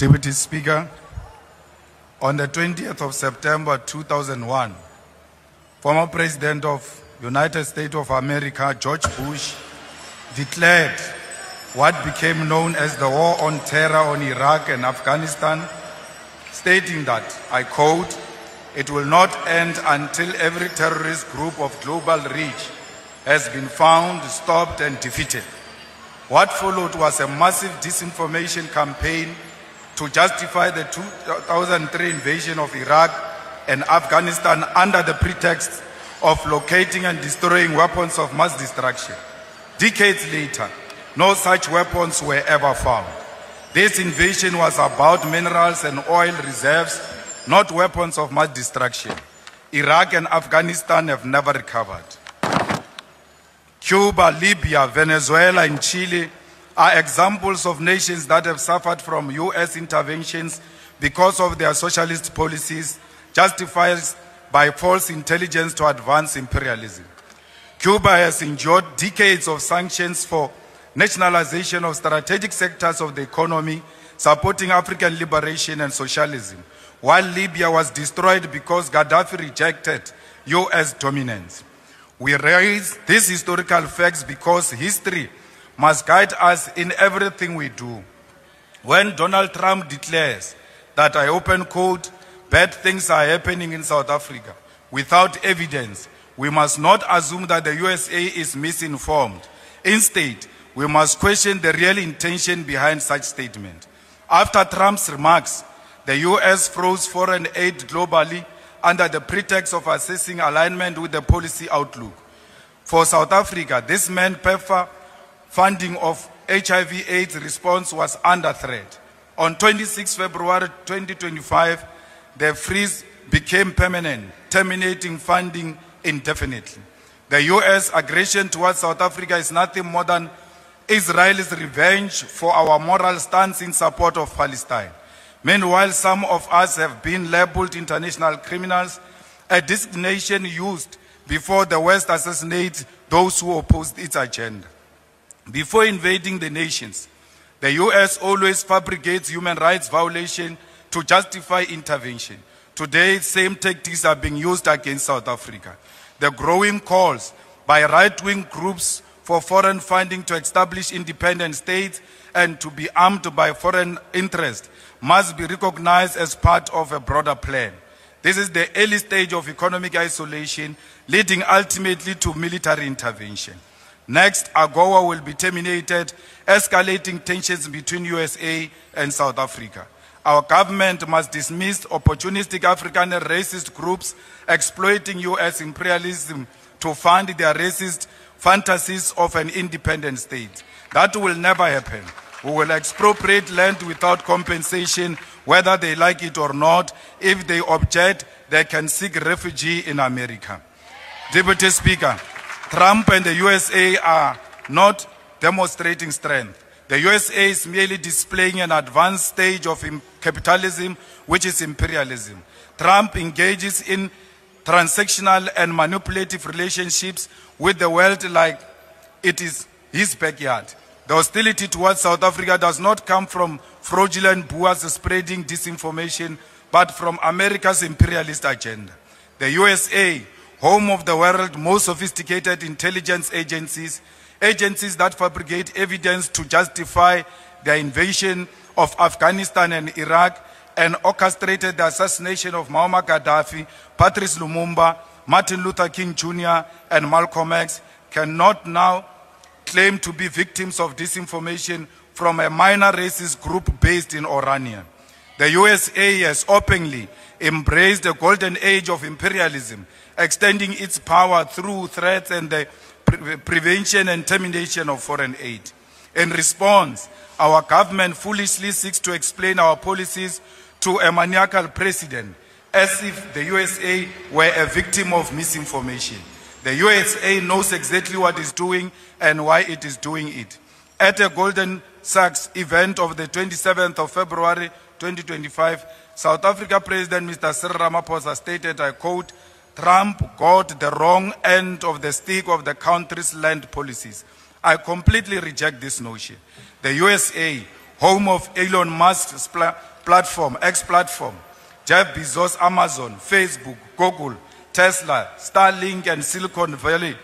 Deputy Speaker, on the 20th of September 2001, former President of United States of America, George Bush, declared what became known as the War on Terror on Iraq and Afghanistan, stating that, I quote, "It will not end until every terrorist group of global reach has been found, stopped, and defeated." What followed was a massive disinformation campaign to justify the 2003 invasion of Iraq and Afghanistan under the pretext of locating and destroying weapons of mass destruction. Decades later, no such weapons were ever found. This invasion was about minerals and oil reserves, not weapons of mass destruction. Iraq and Afghanistan have never recovered. Cuba, Libya, Venezuela, and Chile are examples of nations that have suffered from U.S. interventions because of their socialist policies, justified by false intelligence to advance imperialism. Cuba has endured decades of sanctions for nationalization of strategic sectors of the economy, supporting African liberation and socialism, while Libya was destroyed because Gaddafi rejected U.S. dominance. We raise these historical facts because history must guide us in everything we do. When Donald Trump declares that, I open quote, "bad things are happening in South Africa," without evidence, we must not assume that the USA is misinformed. Instead, we must question the real intention behind such statement. After Trump's remarks, the US froze foreign aid globally under the pretext of assessing alignment with the policy outlook. For South Africa, this meant PEPFAR funding of HIV/AIDS response was under threat. On 26 February 2025, the freeze became permanent, terminating funding indefinitely. The US aggression towards South Africa is nothing more than Israel's revenge for our moral stance in support of Palestine. Meanwhile, some of us have been labeled international criminals, a designation used before the West assassinates those who opposed its agenda. Before invading the nations, the US always fabricates human rights violations to justify intervention. Today, same tactics are being used against South Africa. The growing calls by right-wing groups for foreign funding to establish independent states and to be armed by foreign interests must be recognized as part of a broader plan. This is the early stage of economic isolation, leading ultimately to military intervention. Next, AGOA will be terminated, escalating tensions between USA and South Africa. Our government must dismiss opportunistic African and racist groups exploiting US imperialism to fund their racist fantasies of an independent state. That will never happen. We will expropriate land without compensation, whether they like it or not. If they object, they can seek refuge in America. Deputy Speaker, Trump and the USA are not demonstrating strength. The USA is merely displaying an advanced stage of capitalism, which is imperialism. Trump engages in transactional and manipulative relationships with the world like it is his backyard. The hostility towards South Africa does not come from fraudulent boers spreading disinformation, but from America's imperialist agenda. The USA, home of the world's most sophisticated intelligence agencies, agencies that fabricate evidence to justify the invasion of Afghanistan and Iraq, and orchestrated the assassination of Muammar Gaddafi, Patrice Lumumba, Martin Luther King Jr., and Malcolm X, cannot now claim to be victims of disinformation from a minor racist group based in Orania. The USA has openly embraced the golden age of imperialism, extending its power through threats and the prevention and termination of foreign aid. In response, our government foolishly seeks to explain our policies to a maniacal president, as if the USA were a victim of misinformation. The USA knows exactly what it's doing and why it is doing it. At a Goldman Sachs event of the 27th of February 2025, South Africa President Mr. Cyril Ramaphosa stated, I quote, "Trump got the wrong end of the stick of the country's land policies. I completely reject this notion. The USA, home of Elon Musk's platform, X platform, Jeff Bezos, Amazon, Facebook, Google, Tesla, Starlink, and Silicon Valley,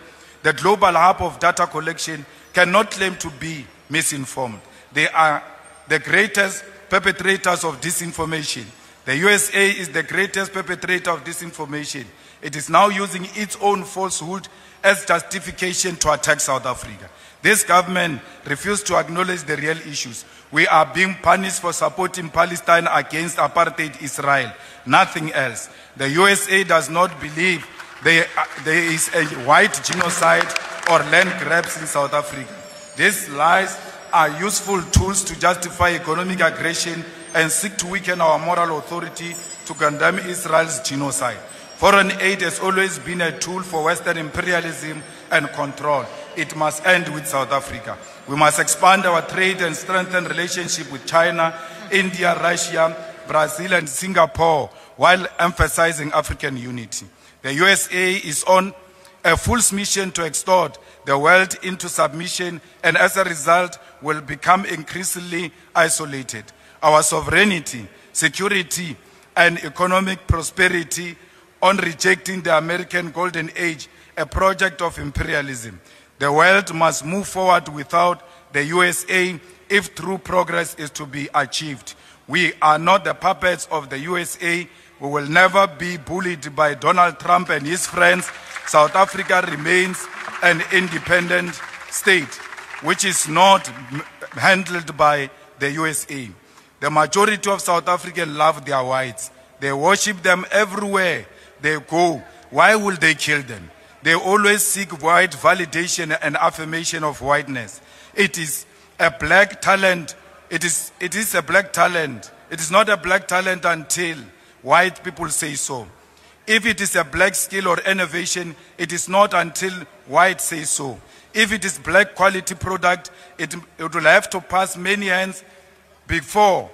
the global hub of data collection, cannot claim to be misinformed. They are the greatest perpetrators of disinformation. The USA is the greatest perpetrator of disinformation. It is now using its own falsehood as justification to attack South Africa. This government refused to acknowledge the real issues. We are being punished for supporting Palestine against apartheid Israel, nothing else. The USA does not believe there is a white genocide or land grabs in South Africa. These lies are useful tools to justify economic aggression and seek to weaken our moral authority to condemn Israel's genocide. Foreign aid has always been a tool for Western imperialism and control. It must end with South Africa. We must expand our trade and strengthen relationship with China, India, Russia, Brazil, and Singapore, while emphasizing African unity. The USA is on a full mission to extort the world into submission, and as a result will become increasingly isolated. Our sovereignty, security, and economic prosperity on rejecting the American Golden Age, a project of imperialism. The world must move forward without the USA if true progress is to be achieved. We are not the puppets of the USA. We will never be bullied by Donald Trump and his friends. South Africa remains an independent state, which is not handled by the USA. The majority of South Africans love their whites. They worship them everywhere they go. Why will they kill them? They always seek white validation and affirmation of whiteness. It is a black talent. It is a black talent. It is not a black talent until white people say so. If it is a black skill or innovation, it is not until white say so. If it is black quality product, it will have to pass many hands before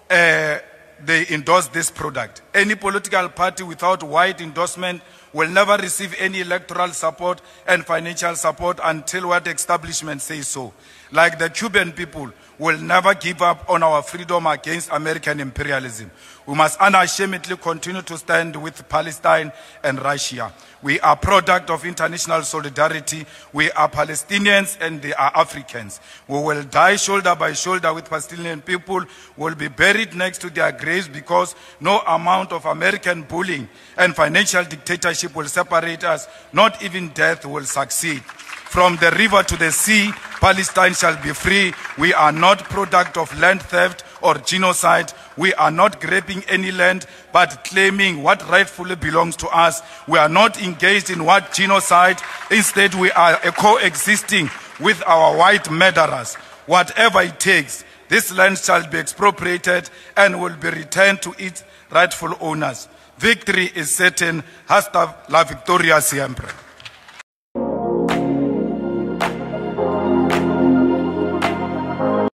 they endorse this product. Any political party without white endorsement will never receive any electoral support and financial support until white establishment says so. Like the Cuban people will never give up on our freedom against American imperialism. We must unashamedly continue to stand with Palestine and Russia. We are product of international solidarity. We are Palestinians and they are Africans. We will die shoulder by shoulder with Palestinian people. We will be buried next to their graves because no amount of American bullying and financial dictatorship will separate us. Not even death will succeed. From the river to the sea, Palestine shall be free. We are not product of land theft or genocide. We are not grabbing any land, but claiming what rightfully belongs to us. We are not engaged in what genocide. Instead, we are coexisting with our white murderers. Whatever it takes, this land shall be expropriated and will be returned to its rightful owners. Victory is certain. Hasta la victoria siempre.